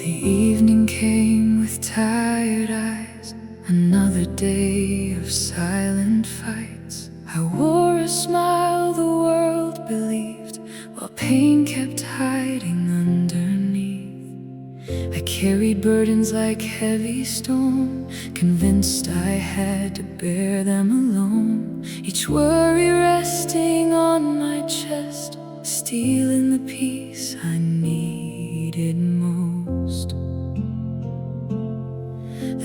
evening came with tired eyes, another day of silent fights. I wore a smile the world believed, while pain kept hiding underneath. I carried burdens like heavy stone, convinced I had to bear them alone. Each worry resting on my chest, stealing the peace I needed most.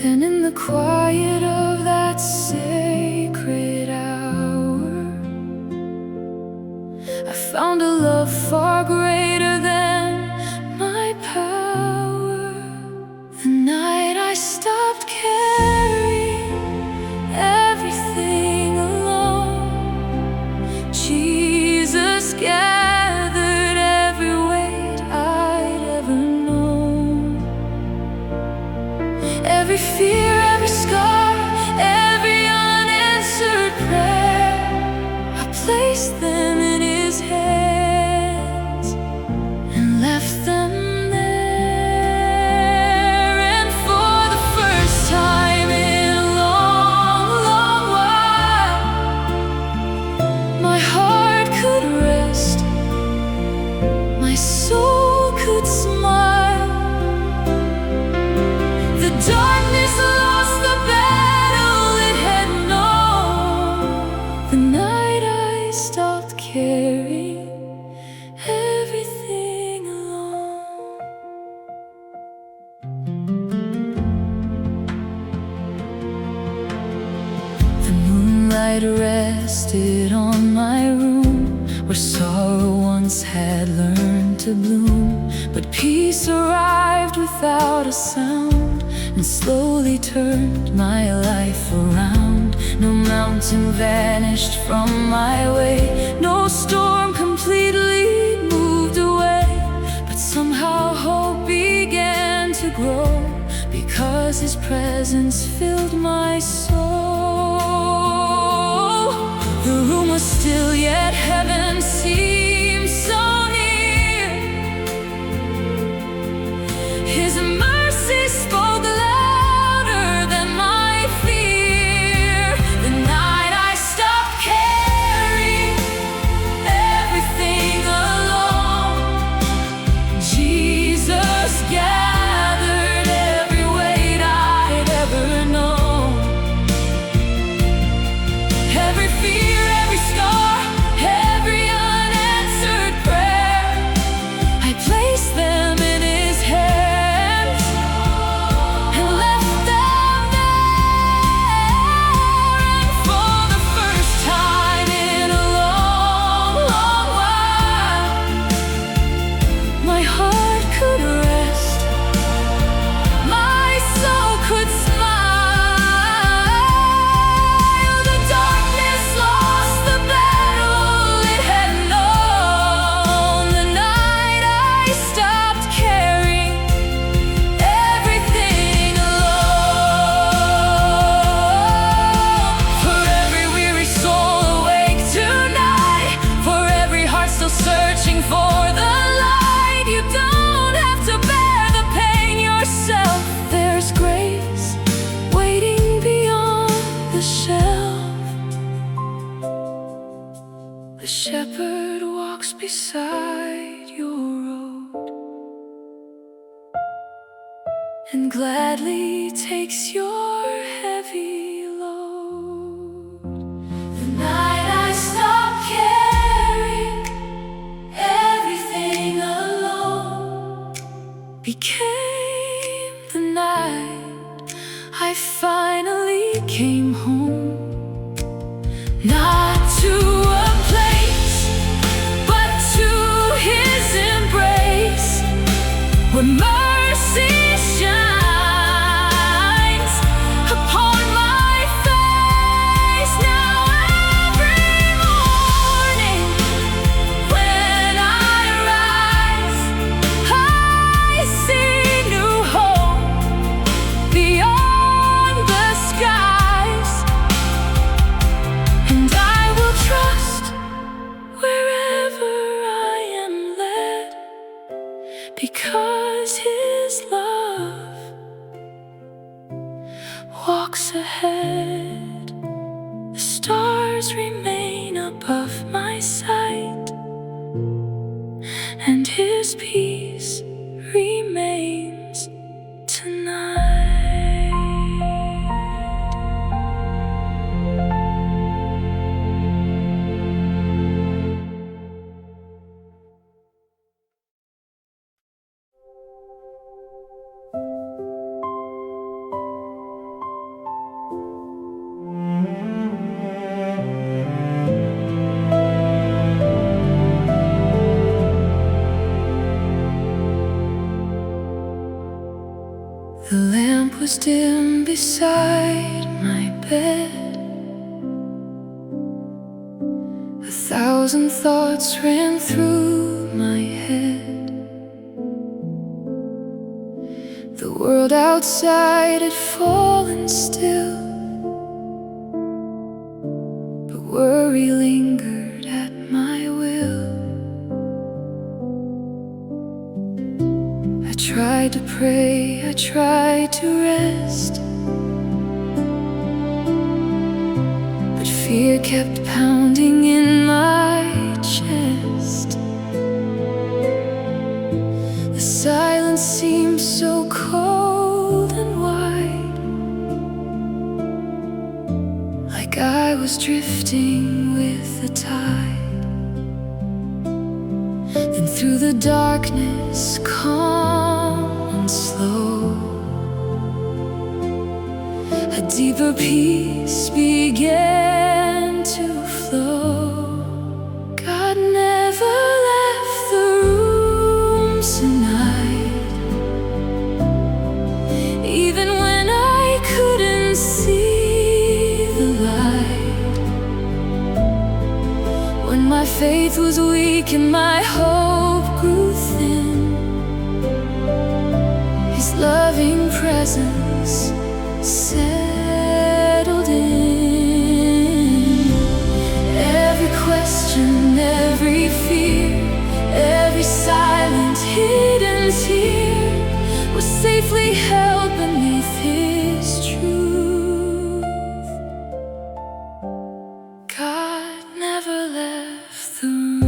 Then in the quiet of that sacred hour, I found a love far greater than my power. The night I stopped carrying everything alone, Jesus gathered every weight I'd ever known. Every fear, every scar, every unanswered prayer, I placed them in His hands and left them there. And for the first time in a long, long while, my heart could rest, my soul could smile. The darkness lost the battle it had known, the night I stopped carrying everything alone. The moonlight rested on my room, where sorrow once had learned to bloom. But peace arrived without a sound, and slowly turned my life around. No mountain vanished from my way, no storm completely moved away, but somehow hope began to grow, because His presence filled my soul. The room was still, yet heaven seemed so near. His mercy spoke louder than my fear. The night I stopped carrying everything alone, Jesus gathered every weight I'd ever known. Every fear, every scar, every unanswered prayer, I placed them in His hands and left them there. And for the first time in a long, long while, my heart could rest, my soul could smile. The darkness lost the battle it had known, the night I stopped carrying everything alone. For every weary soul awake tonight, for every heart still searching for the light, you don't have to bear the pain yourself. There's grace waiting beyond the shelf. The shepherd walks beside your road and gladly takes your heavy load. The night I stopped carrying everything alone became the night I finally came home. Not to a place, but to His embrace, where mercy shines upon my face. Now every morning when I rise, I see new hope beyond the skies. because His love walks ahead. The stars remain above my sight, and His peace remains tonight. The lamp was dim beside my bed. 1,000 thoughts ran through my head. The world outside had fallen still, but worry lingered at my will. I tried to pray, I tried to rest, but fear kept pounding in my chest. The silence seemed so cold and wide, like I was drifting with the tide. Then through the darkness, calm and slow, a deeper peace began to flow. God never left the room tonight, even when I couldn't see the light. When my faith was weak and my hope grew thin, His loving presence settled in. Every question, every fear, every silent hidden tear was safely held beneath His truth. God never left the room.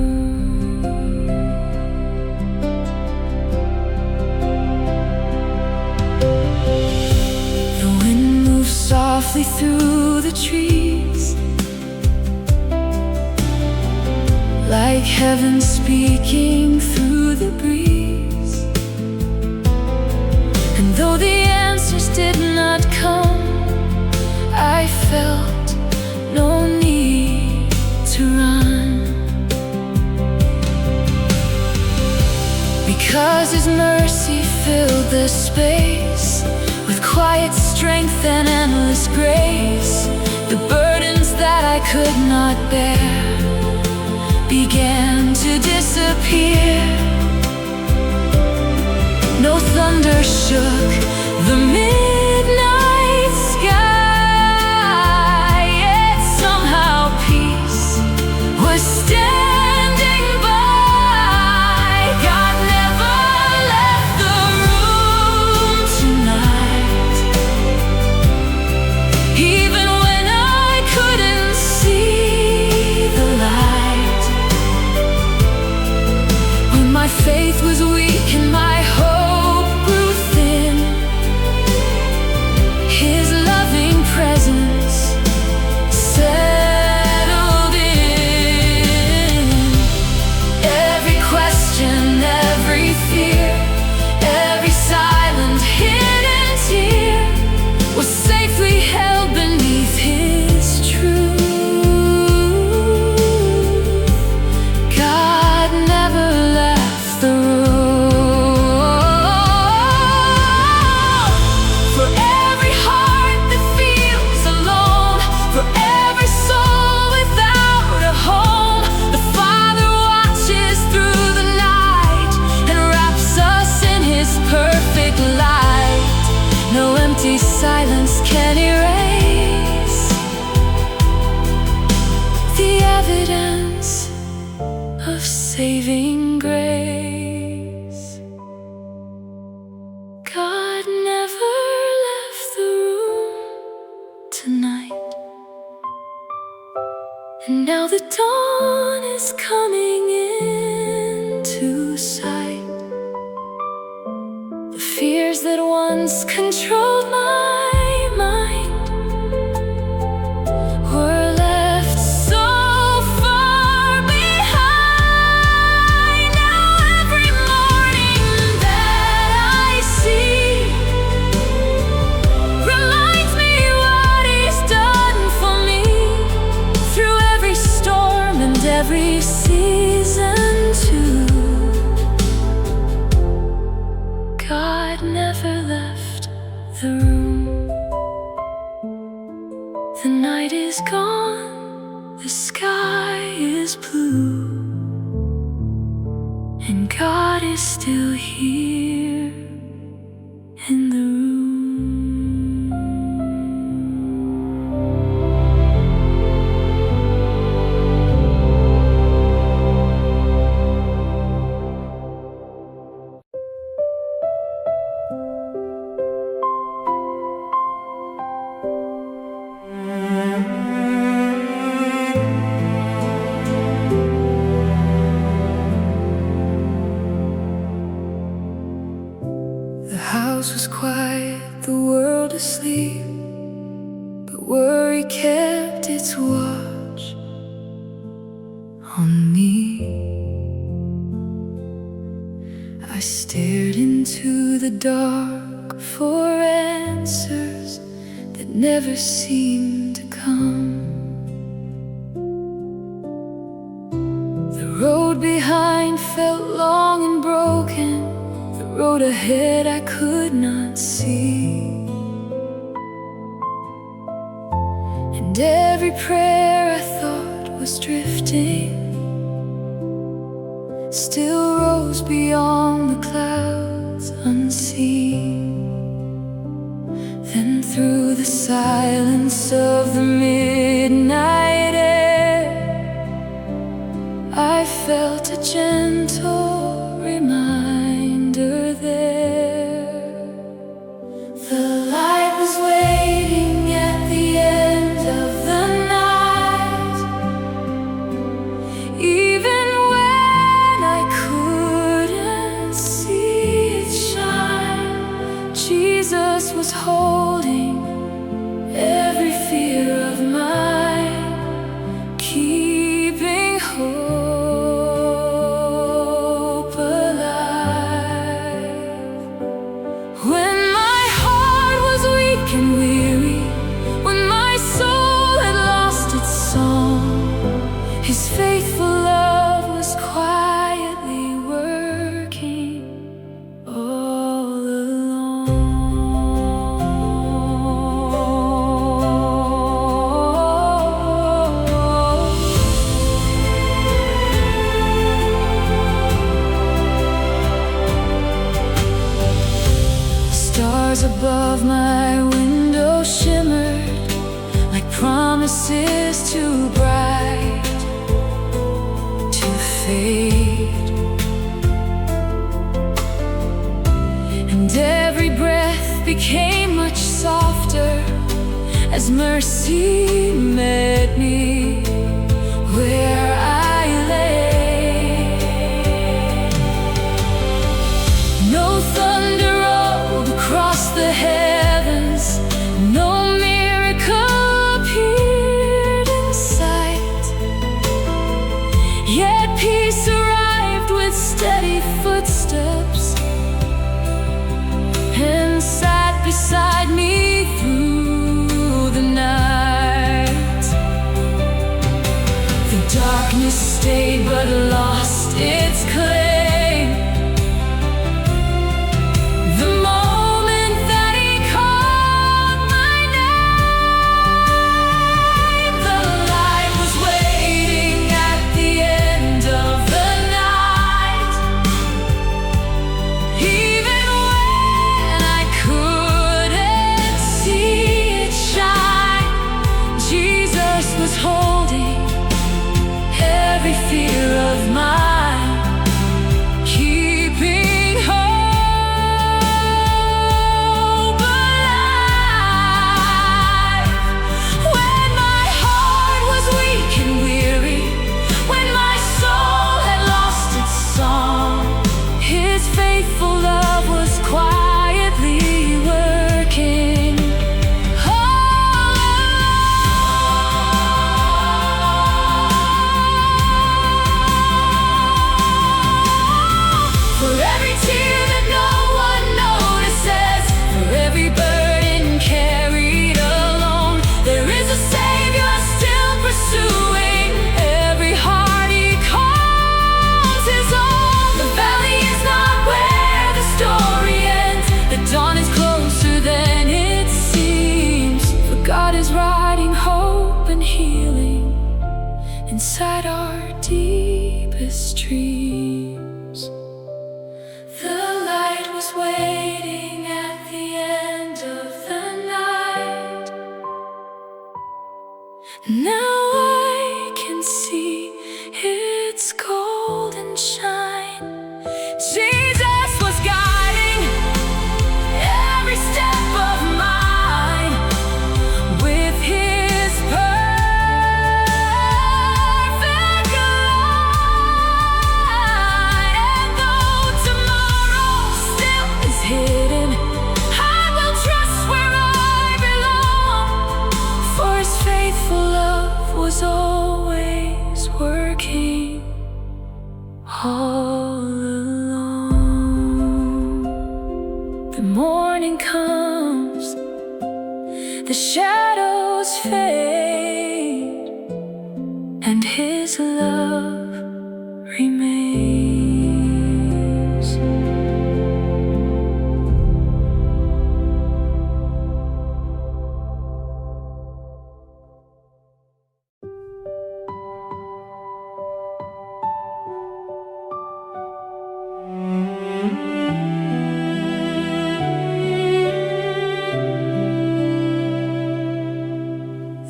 The wind moved softly through the trees, like heaven speaking through the breeze. And though the answers did not come, I felt no need to run, because His mercy filled the space with quiet strength and endless grace. The burdens that I could not bear began to disappear. No thunder shook the midnight sky, yet somehow peace was standing by. God never left the room tonight, even when I couldn't see the light. When my faith was weak and my hope grew thin, His loving presence settled in. Every question, every fear, every silent hidden tear was safely held beneath His truth. God never left the room. And now the dawn is coming into sight. The fears that once controlled my mind were left so far behind. Now every morning that I see reminds me what He's done for me. Through every storm and every season too, God never left the room. The night is gone, the sky is blue, and God is still here in the room. The house was quiet, the world asleep, but worry kept its watch on me. I stared into the dark for answers that never seemed to come. The road behind felt long and broken, the road ahead I could not see. And every prayer I thought was drifting still rose beyond the clouds unseen. Then through the silence of the midnight air, I felt a gentle reminder there. The light was waiting at the end of the night. Even when I couldn't see it shine, Jesus was holding every fear of mine, keeping hope alive. When my heart was weak and weary, when my soul had lost its song, His faithful love was quietly working all along. Stars above my window shimmered like promises too bright to fade. And every breath became much softer as mercy met me where I lay. No thunder rolled across the heavens, no miracle appeared in sight. Yet peace arrived with steady footsteps and sat beside me through the night. The darkness stayed but lost its claim. The moment that He called my name, the light was waiting at the end of the night. Even when I couldn't see it shine, Jesus was holding every fear of morning comes, the shadows fade, and His love remains.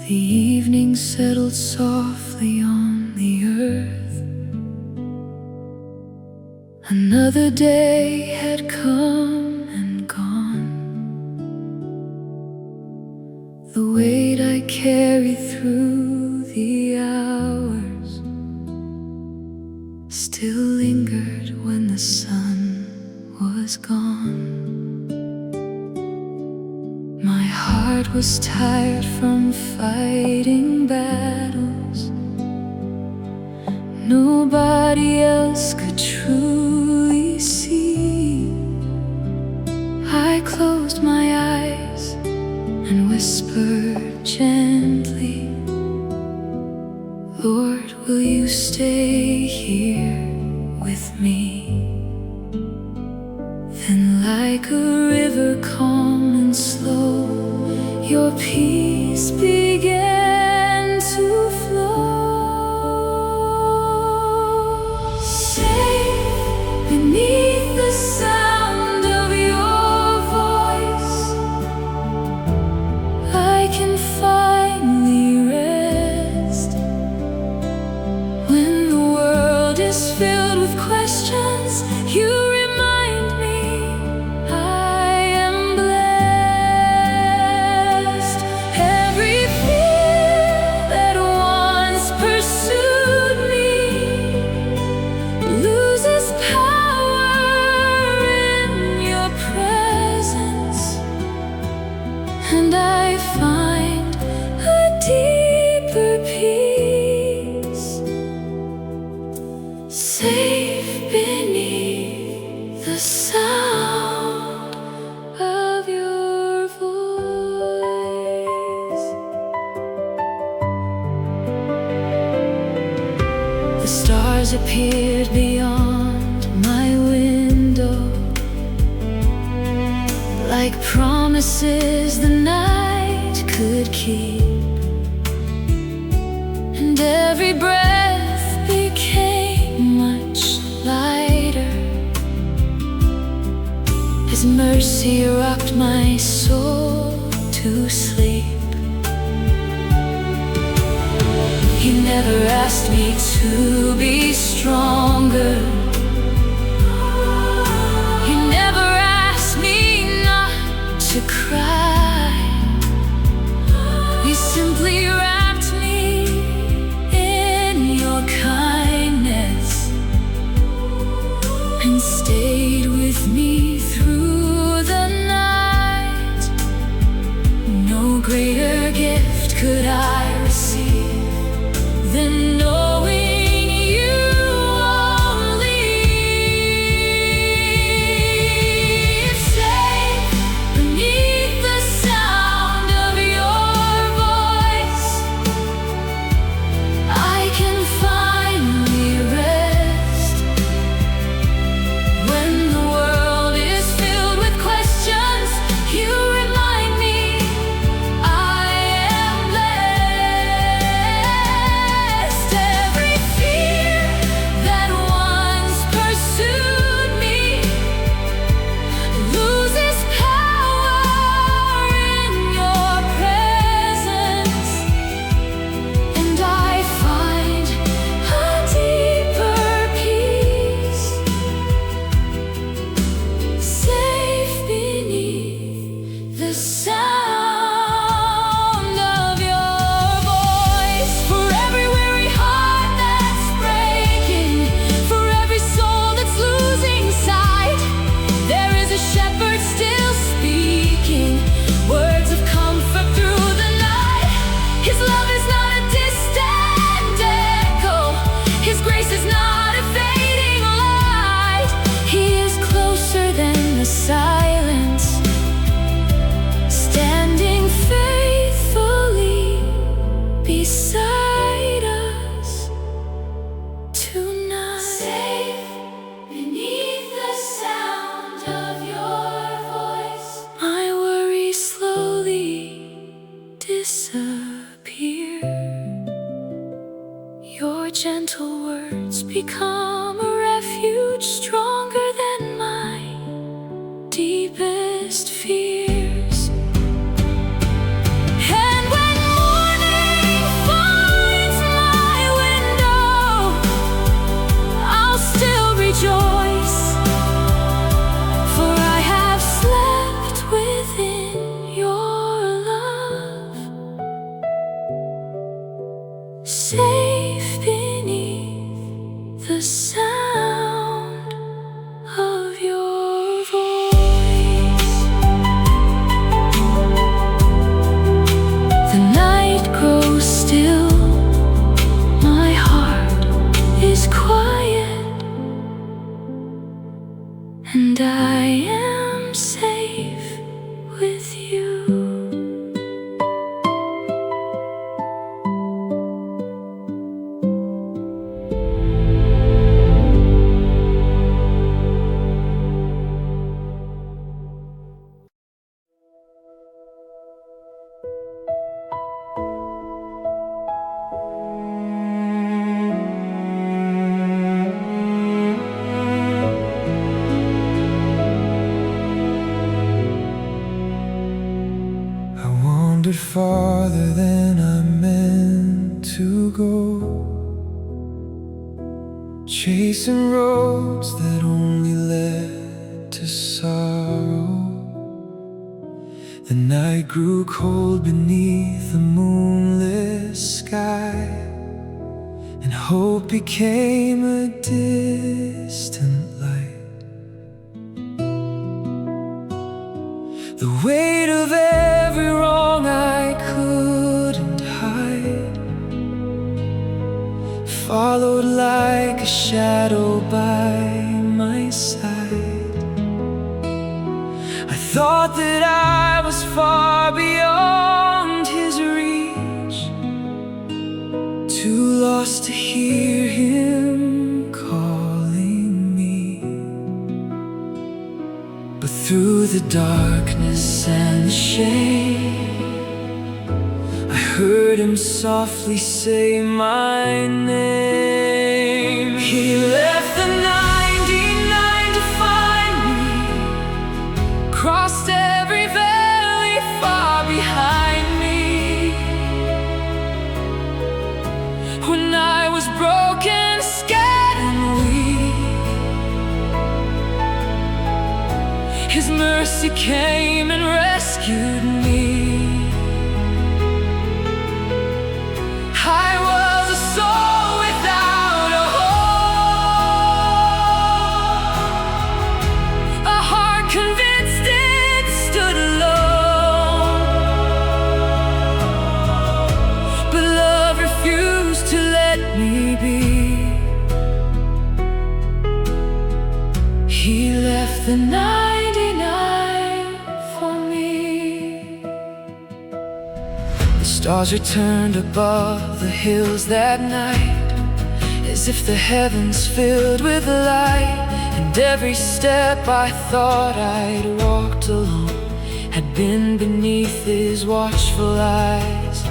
The evening settled softly on the earth. Another day had come and gone. The weight I carried through the hours still lingered when the sun was gone. My heart was tired from fighting battles nobody else could truly see. I closed my eyes and whispered gently, Lord, will you stay here with me? Then like a river calm and slow, your peace began to flow. Safe beneath the sound of your voice, I can finally rest. When the world is filled with questions, you remind me I am blessed. Every fear that once pursued me loses power in your presence, and I find a deeper peace. Safe beneath the sound of your voice. The stars appeared beyond my window, like promises the night could keep, and every breath became much lighter as mercy rocked my soul to sleep. You never asked me to be stronger. You never asked me not to cry. You simply wrapped me in your kindness and stayed with me through the night. No greater gift could I receive than knowing you won't leave. Safe beneath the sound of your voice, I can finally rest. When the world is filled with questions, you remind me I am blessed. deepest fears. And when morning finds my window, I'll still rejoice, for I have slept within your love, safe beneath the sound of your voice. The night grows still, my heart is quiet, and I am safe with you. Wandered farther than I meant to go, chasing roads that only led to sorrow. The night grew cold beneath the moonless sky, and hope became a distant light. The weight of every wrong I couldn't hide followed like a shadow by my side. I thought that I was far beyond his reach, too lost to hear him calling me. But through the darkness and the shame, I heard him softly say my name. He left the 99 to find me, crossed every valley far behind me. When I was broken, scared and weak, his mercy came and rescued me. I was a soul without a hope, a heart convinced it stood alone. But love refused to let me be. He left the 99 for me. The stars returned above the hills that night, as if the heavens filled with light. And every step I thought I'd walked alone had been beneath his watchful eyes.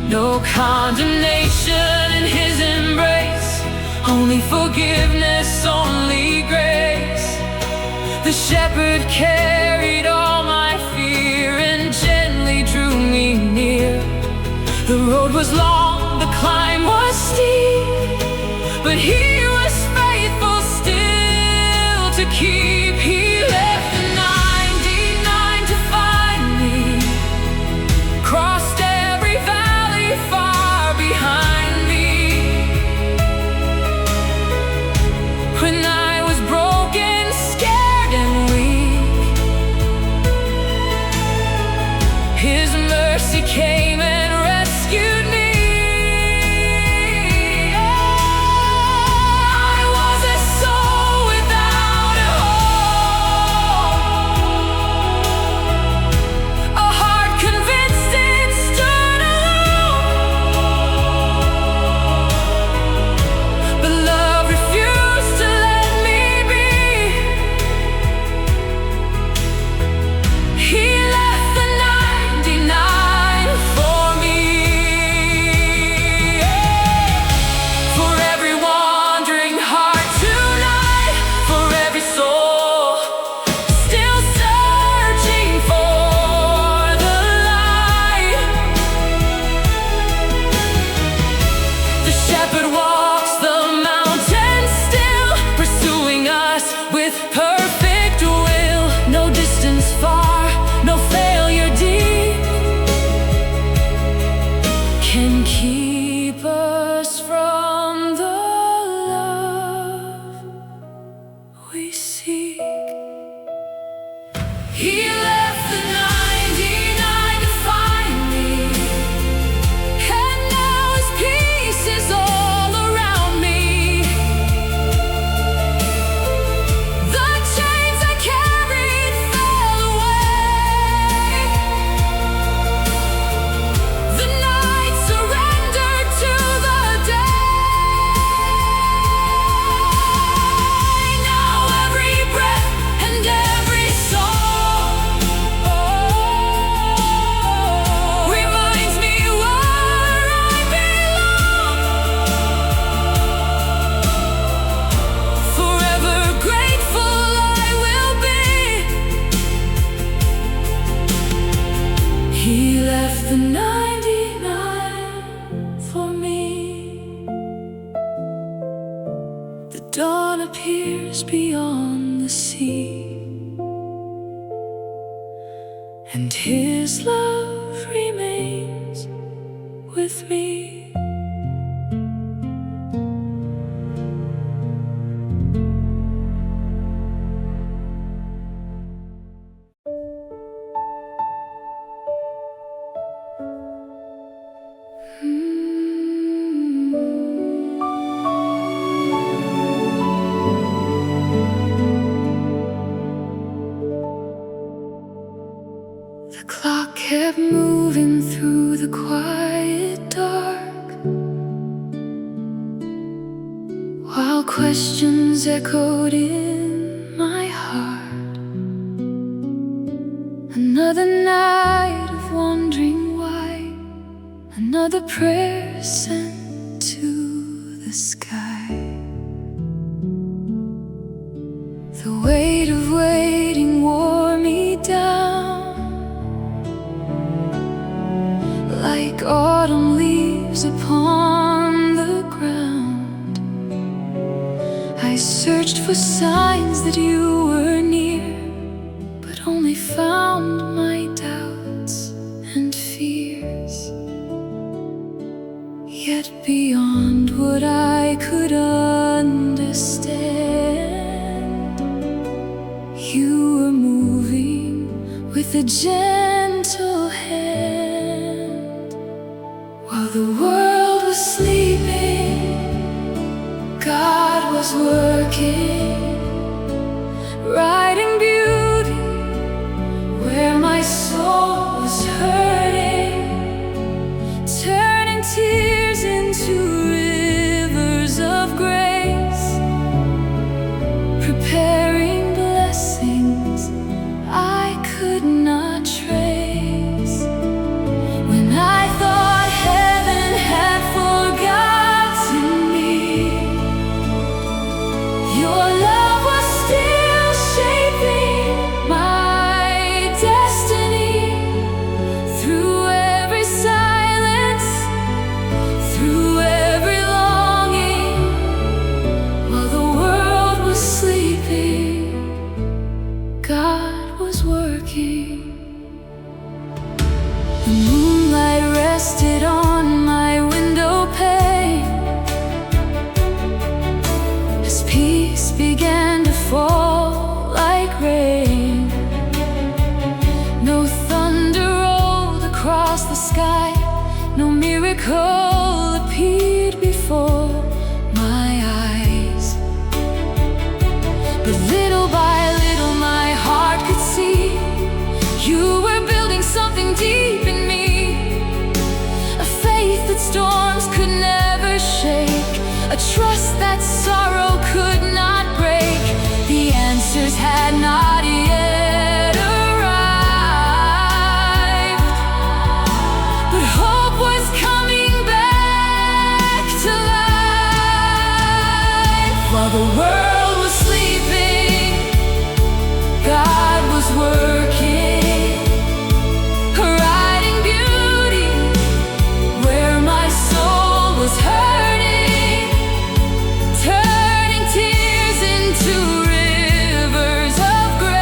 No condemnation in his embrace, only forgiveness, only grace. The shepherd carried all my fear and gently drew me near. The road was long, the climb was steep, but he was faithful still to keep. He left the 99 to find me, crossed every valley far behind me. When I was broken, scared and weak, his mercy came and rescued me. I was a soul without a hope, He left the 99 to find me, and now His peace is all around me. The chains I carried fell away. The night surrendered to the day. Now every breath and every song reminds me where I belong. Forever grateful I will be. He left the 99 for me. The dawn appears beyond the sea, and His love remains with me. The clock kept moving through the quiet dark, while questions echoed in my heart. Another night of wondering why, another prayer sent to the sky. The weight of waiting wore me down, like autumn leaves upon the ground. I searched for signs that you were near, but only found my doubts and fears. Yet beyond what I could understand, you were moving with a gentle hand. While the world was sleeping, God was working, writing beauty where my soul was hurting, turning tears into rivers of grace, preparing blessings I could not trace. When I thought heaven had forgotten me, your love was still shaping my destiny. Through every silence, through every longing, while the world was sleeping, God was working. The moonlight rested on my window pane as peace began to fall like rain. No thunder rolled across the sky, no miracle appeared before my eyes. But little by little my heart could see you were building something deep in me, a faith that storms could never shake, a trust that sorrow could not break. The answers had not yet arrived, but hope was coming back to life. While the world was sleeping, God was working, writing beauty where my soul was hurting, turning tears into rivers of grace.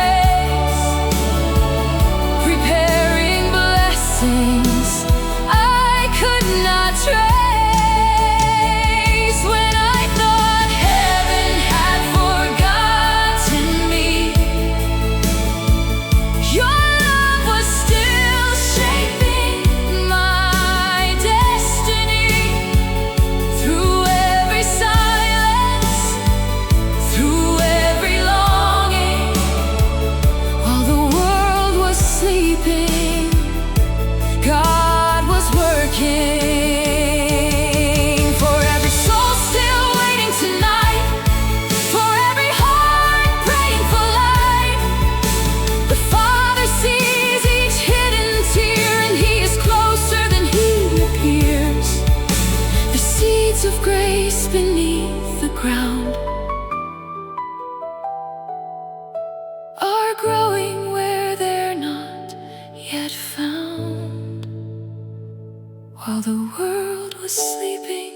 While the world was sleeping,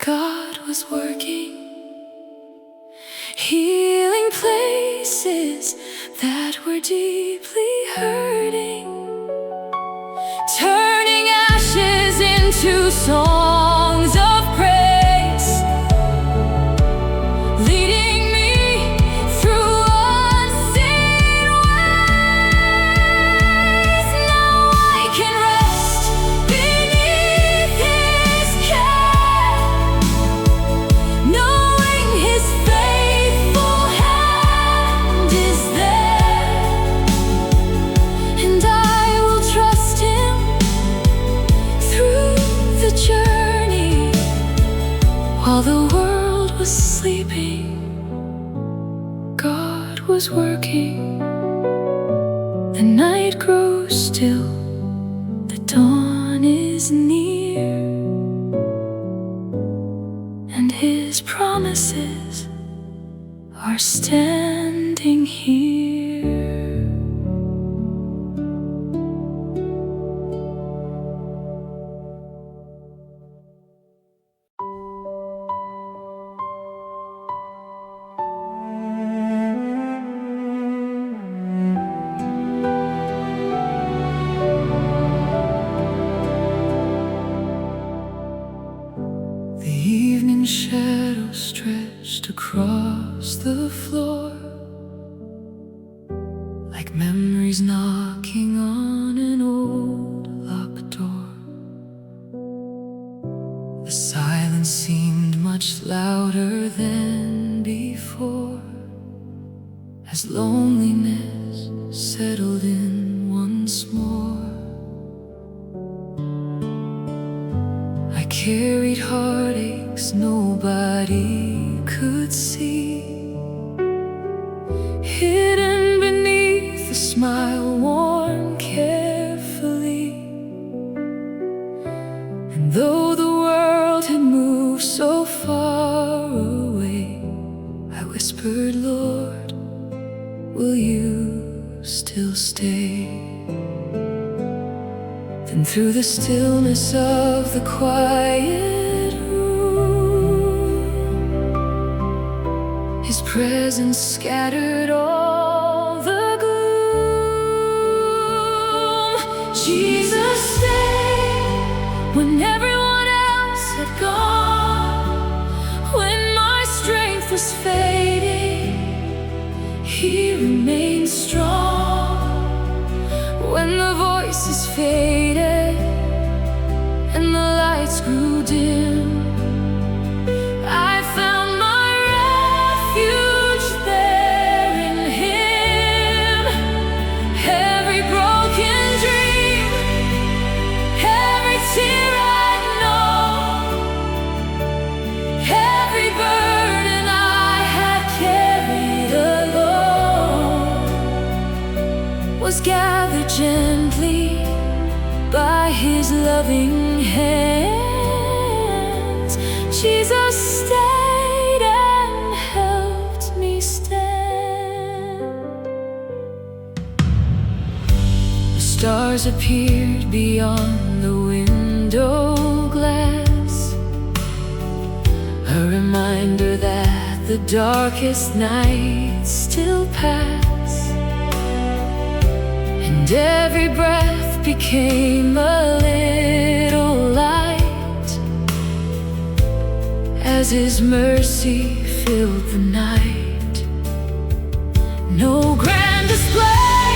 God was working, healing places that were deeply hurting, turning ashes into songs of praise, leading me through unseen ways. Now I can rest beneath His care, knowing His faithful hand is there, and I will trust Him through the journey. While the world was sleeping, God was working. The night grows still, the dawn is near, and His promises are standing here. The evening shadow stretched across the floor, like memories knocking on an old locked door. The silence seemed much louder than before, as loneliness settled in once more. I carried heartaches nobody could see, hidden beneath a smile worn carefully. And though the world had moved so far away, I whispered, Lord, will you still stay? Then through the stillness of the quiet room, His presence scattered all the gloom. Jesus stayed when everyone else had gone, when my strength was fading. He remained strong when the voices faded and the lights grew dim. I found my refuge there in Him. Every broken dream, every tear I know, every burden I had carried alone, was gathered gently by His loving hands. Jesus stayed and helped me stand. The stars appeared beyond the window glass, a reminder that the darkest nights still pass, and every breath became a little light as His mercy filled the night. No grand display,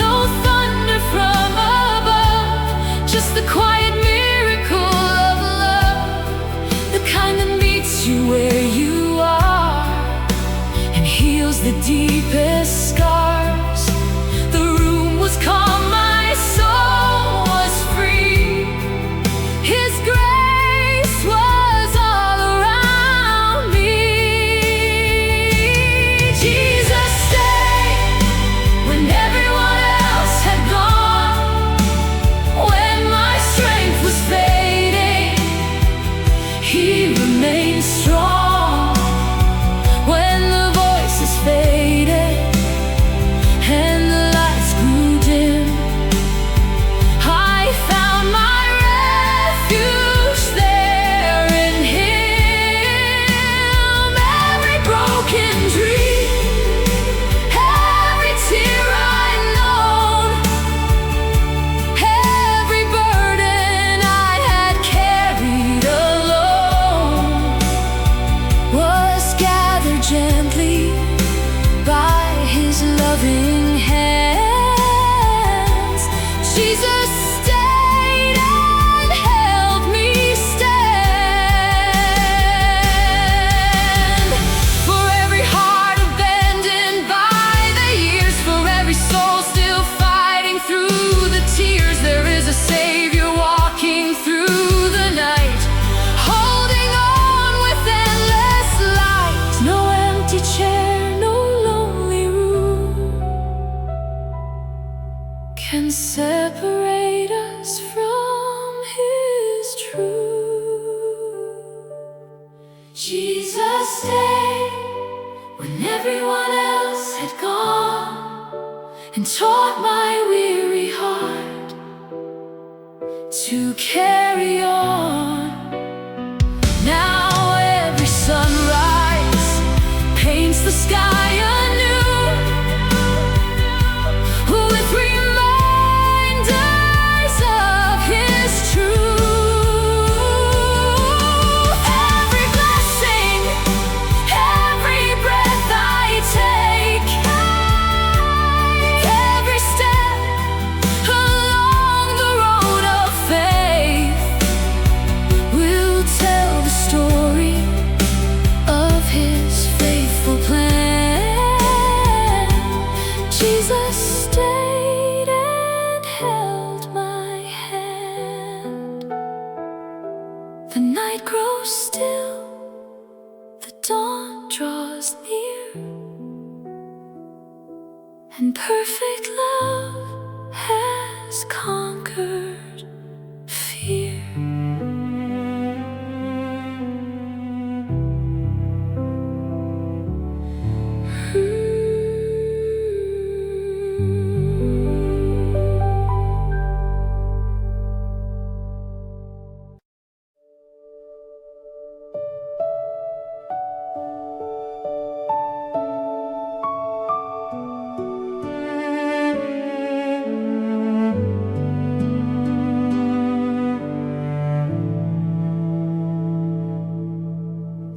no thunder from above, just the quiet miracle of love, the kind that meets you where you are and heals the deepest scars. The room was calm, my soul was free. His grace was all around me. Jesus stayed can separate us from His truth. Jesus stayed when everyone else had gone, and taught my weary heart to carry on. Now every sunrise paints the sky anew with reminders of His truth. Every blessing, every breath I take, every step along the road of faith will tell the story of His faithful plan. Jesus stayed and held my hand. The night grows still, the dawn draws near, and perfect love has conquered fear.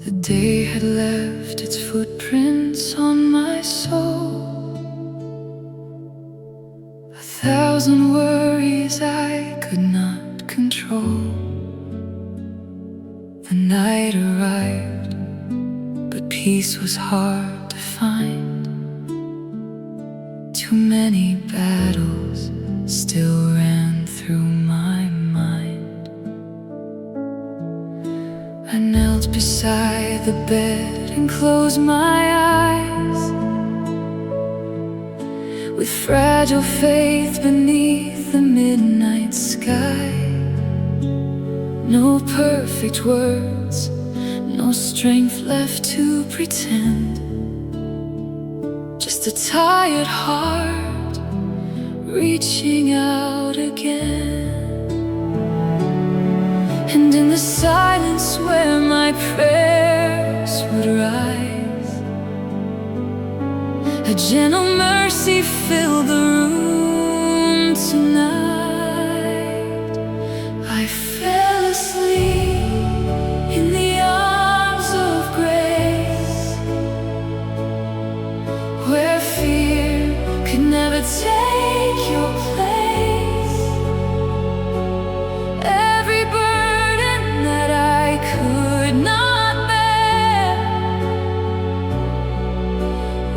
The day had left its footprints on my soul. 1,000 worries I could not control. The night arrived, but peace was hard to find. Too many battles still ran through my mind. I knelt beside the bed and closed my eyes, with fragile faith beneath the midnight sky. No perfect words, no strength left to pretend, just a tired heart reaching out again. And in the silence where my prayers would rise, a gentle mercy filled the room tonight. I fell asleep in the arms of grace, where fear could never take your place. Every burden that I could not bear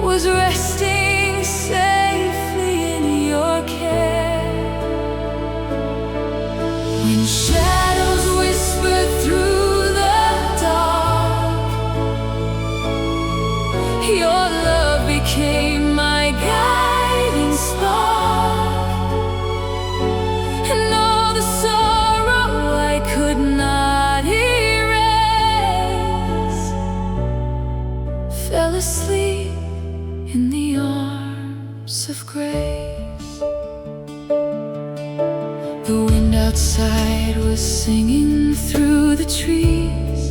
was resting safely in your care. When shadows whispered through the dark, your love became my guiding spark. And all the sorrow I could not erase fell asleep in the arms of grace. The wind outside was singing through the trees,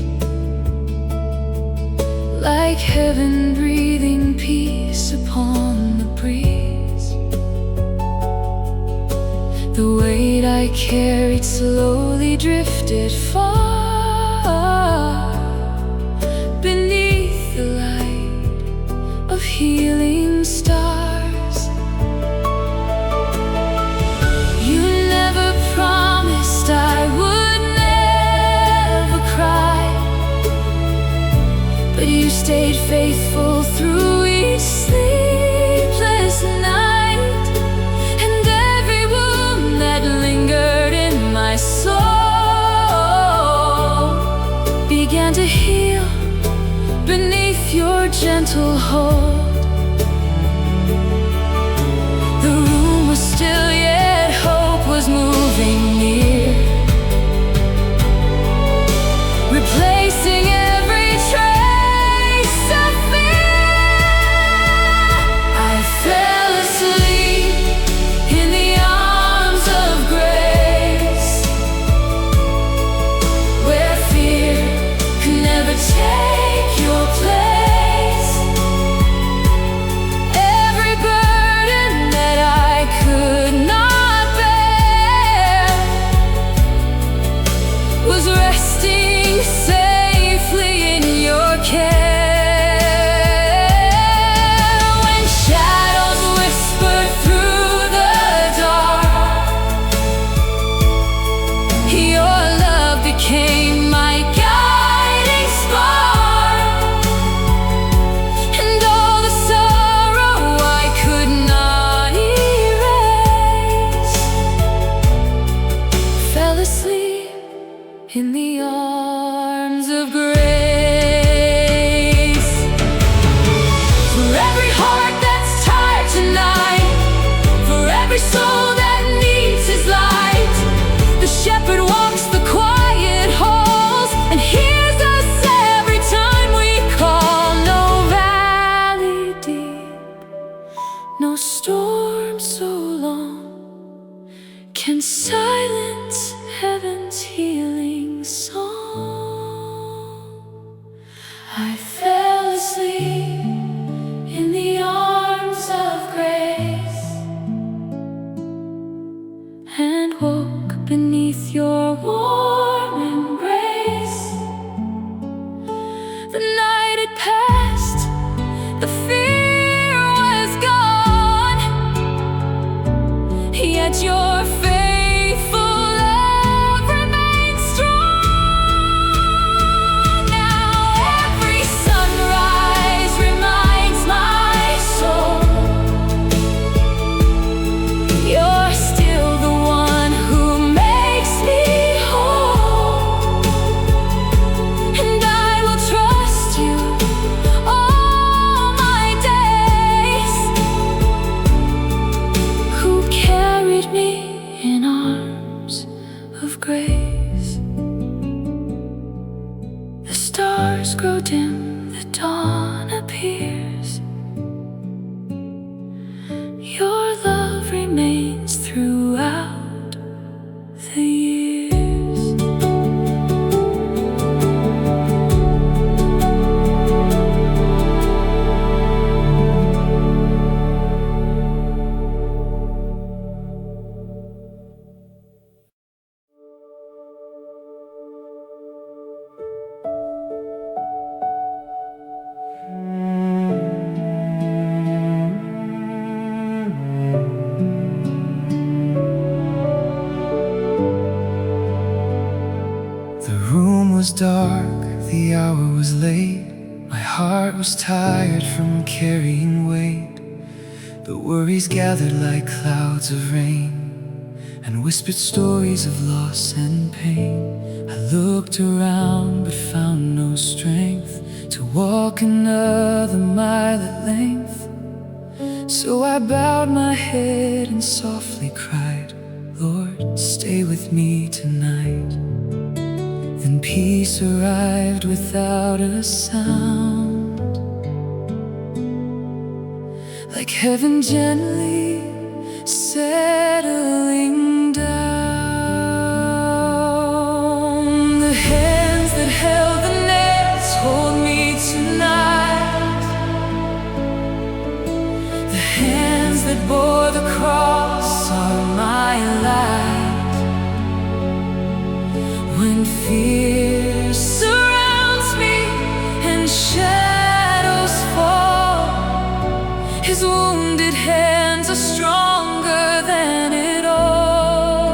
like heaven breathing peace upon the breeze. The weight I carried slowly drifted far beneath the light of healing stars. You never promised I would never cry, but you stayed faithful through each sleepless night. And every wound that lingered in my soul began to heal beneath your gentle hold. The room was still, yet soul that needs His light. The shepherd walks the quiet halls and hears us every time we call. No valley deep, no storm so long can silence heaven's healing song. I fell asleep in the arms of grace and woke beneath your warm embrace. The night had passed, the fear was gone, yet your faithful love remains strong. Now every sunrise reminds my soul you're still the one who makes me whole, and I will trust you all my days, who carried me in arms of grace. The stars grow dim, the dawn appears. Your love remains throughout the years. The room was dark, the hour was late. My heart was tired from carrying weight. The worries gathered like clouds of rain and whispered stories of loss and pain. I looked around but found no strength to walk another mile at length. So I bowed my head and softly cried, Lord, stay with me tonight. Then peace arrived without a sound, like heaven gently settling down. The hands that held the nails hold me tonight. The hands that bore the cross are my light. When fear surrounds me and shadows fall, His wounded hands are stronger than it all.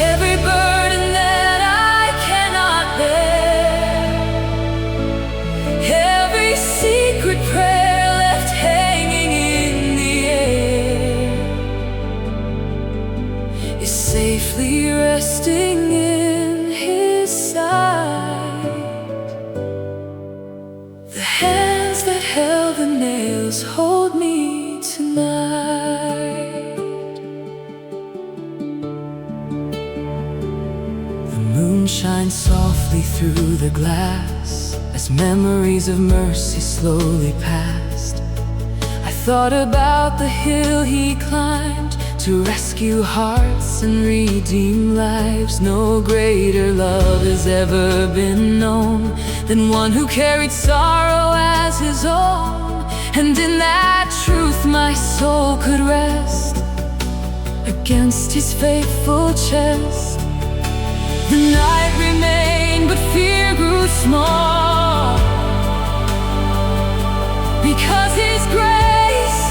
Every burden that I cannot bear, every secret prayer left hanging in the air, is safely resting in His sight. The hands that held the nails hold me tonight. The moon shines softly through the glass as memories of mercy slowly passed. I thought about the hill He climbed to rescue hearts and redeem lives. No greater love has ever been known than one who carried sorrow as His own. And in that truth my soul could rest against His faithful chest. The night remained, but fear grew small, because His grace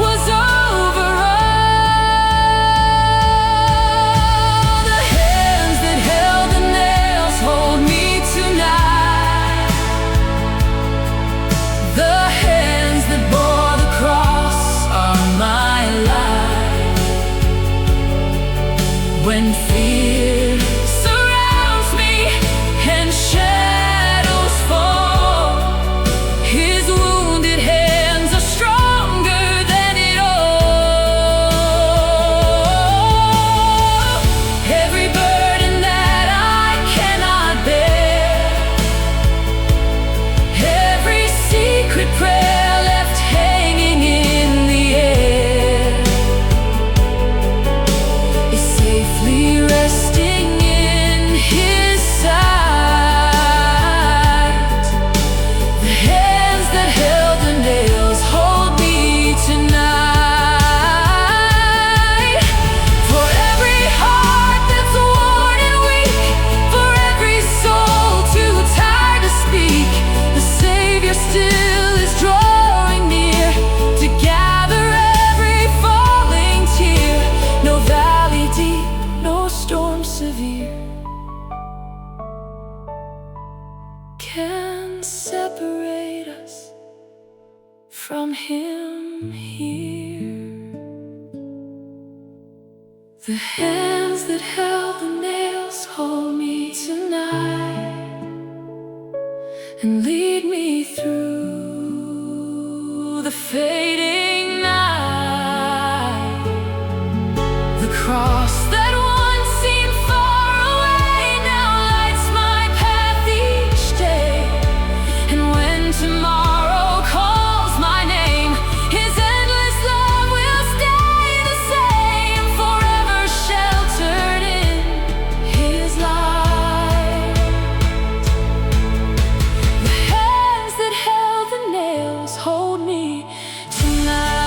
was over all. The hands that held the nails hold me tonight. The hands that bore the cross are my light. When fear surrounds me and shadows fall, His wounded from Him here. The hands that held the nails hold me tonight and lead me through the fading night. The cross that once seemed far away now lights my path each day. And when tomorrow calls my name, His endless love will stay the same, forever sheltered in His light. The hands that held the nails hold me tonight.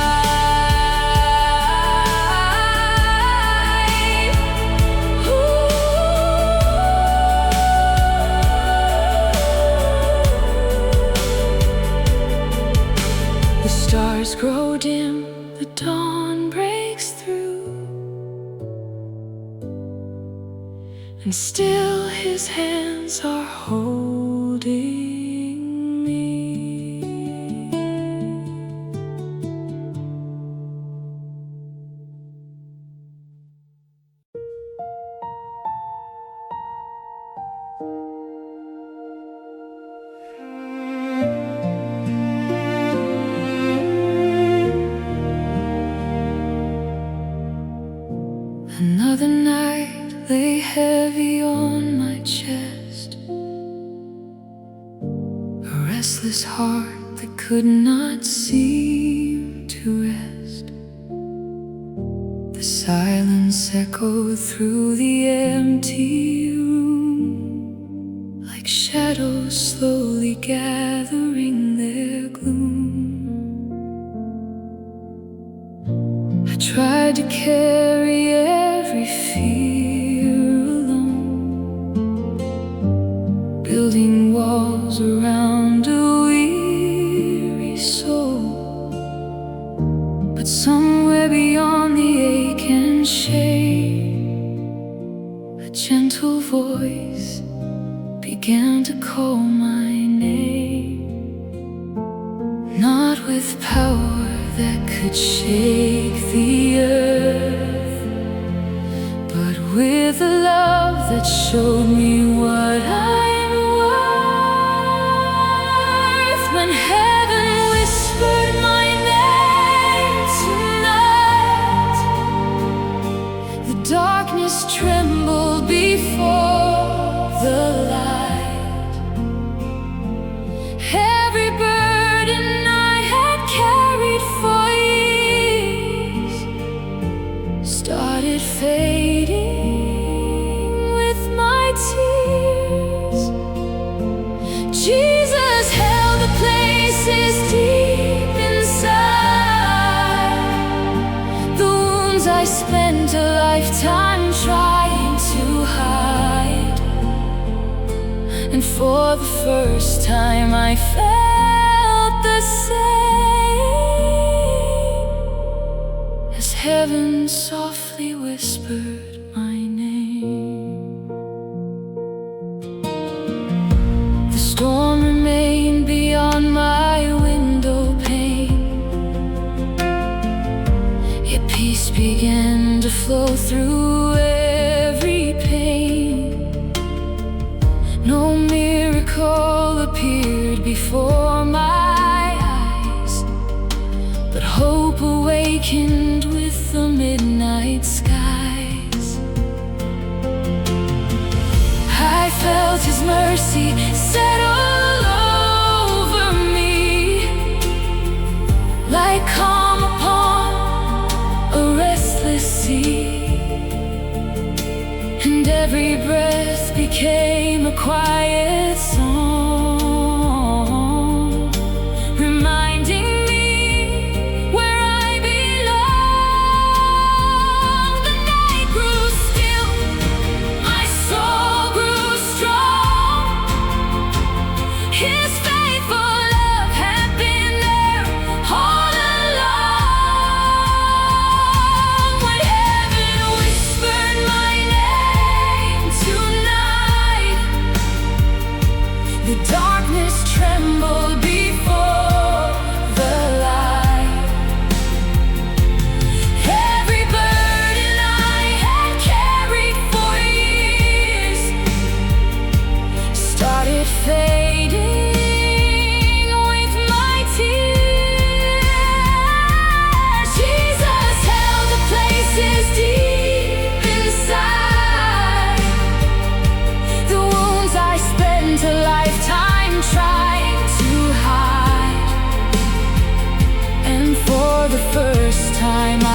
The stars grow dim, the dawn breaks through, and still His hands are holding me. Another night lay heavy on my chest, a restless heart that could not seem to rest. The silence echoed through the empty room, like shadows slowly gathering their gloom. I tried to carry every fear alone, building walls around a weary soul. But somewhere beyond the ache and shame, a gentle voice began to call my name. Not with power that could shake the earth, but with a love that showed me what I'm worth. When heaven whispered my name tonight, the darkness trembled before the light. Every burden I had carried for years started fading with my tears. Jesus held the places deep inside, the wounds I spent a lifetime trying to hide. And for the first time I felt the same as heaven softly whispered my name. The storm remained beyond my window pane, yet peace began to flow through every pain. No miracle appeared before my eyes, but hope awakened with the midnight skies. I felt His mercy settle over me, like calm upon a restless sea. And every breath became a quiet song, reminding me where I belong. The night grew still, my soul grew strong. His faithful love had been there all along. When heaven whispered my name tonight,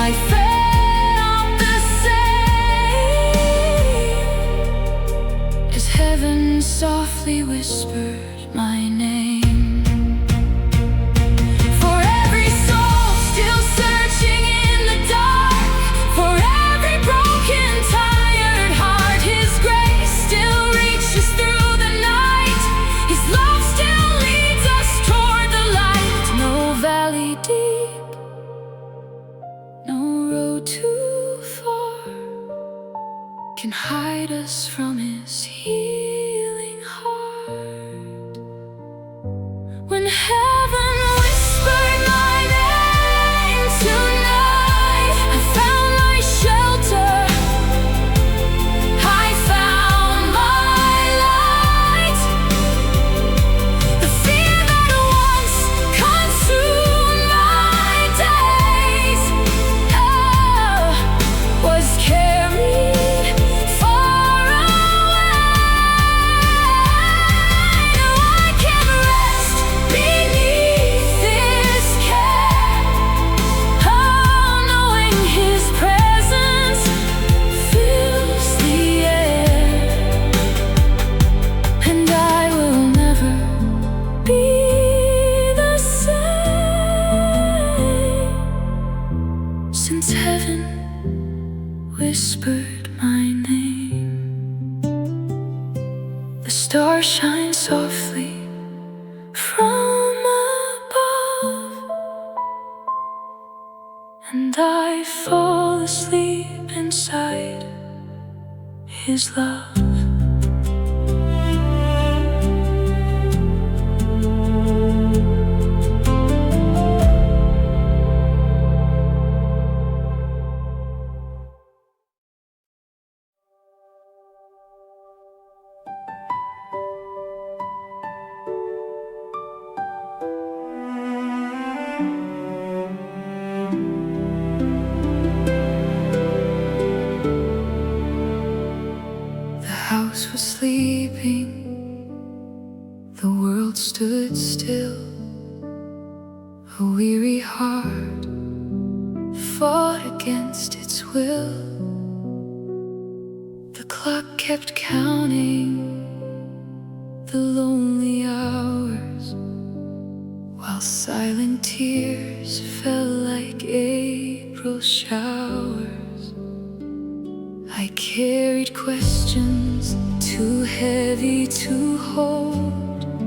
I felt the same as heaven softly whispered my name. For every soul still searching in the dark, for every broken, tired heart, His grace still reaches through the night. His love still leads us toward the light. No valley deep, no road too far can hide us from His healing heart. When heaven whispered my name tonight, I found my shelter, I found my light. The fear that once consumed my days, was carried far away. Now I can rest beneath His care, knowing His presence fills the air, and I will never be the same since heaven whispered my name. The stars shine softly from above, and I fall asleep inside His love. The house was sleeping, the world stood still. A weary heart fought against its will. The clock kept counting the lonely hours, while silent tears fell like April showers. I carried questions too heavy to hold,